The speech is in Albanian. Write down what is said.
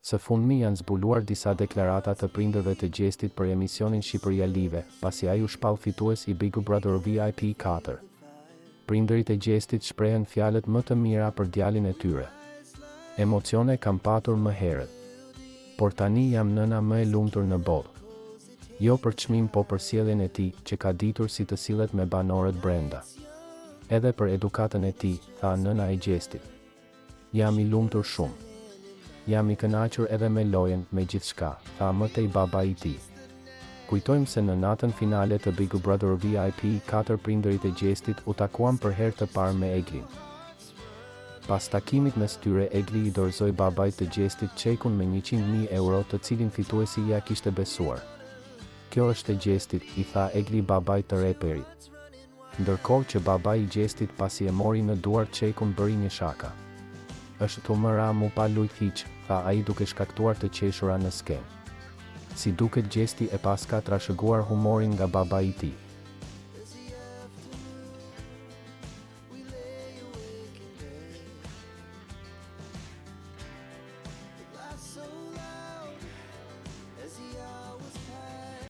Së fundmi janë zbuluar disa deklarata të prindërve të Gjestit për emisionin Shqipëria Live, pasi ai u shpall fitues i Big Brother VIP 4. Prindërit e Gjestit shprehen fjalët më të mira për djalin e tyre. Emocione kam patur më herët. Por tani jam nëna më e lumtur në botë. Jo për çmim po për sjelljen e tij, që ka ditur si të sillet me banorët brenda. Edhe për edukatën e tij, tha nëna e Gjestit. Jam i lumtur shumë. Jam i kënaqur edhe me lojën, me gjithçka, tha më tej baba i tij. Kujtojmë se në natën finale të Big Brother VIP 4 prindërit e Gjestit u takuan për herë të parë me Eglin. Pas takimit mes tyre, Egli i dorëzoi babait të Gjestit çekun me 100.000 euro, të cilin fituesi ja kishte besuar. Kjo është e Gjestit, i tha Egli babait të reperit. Ndërkohë që babai i Gjestit pasi e mori në duar çekun bëri një shaka. Është tu mëra mu pa lujt hiq, tha ai duke shkaktuar të qeshura në skenë. Si duket Gjesti e paska trashëguar humorin nga babai i tij.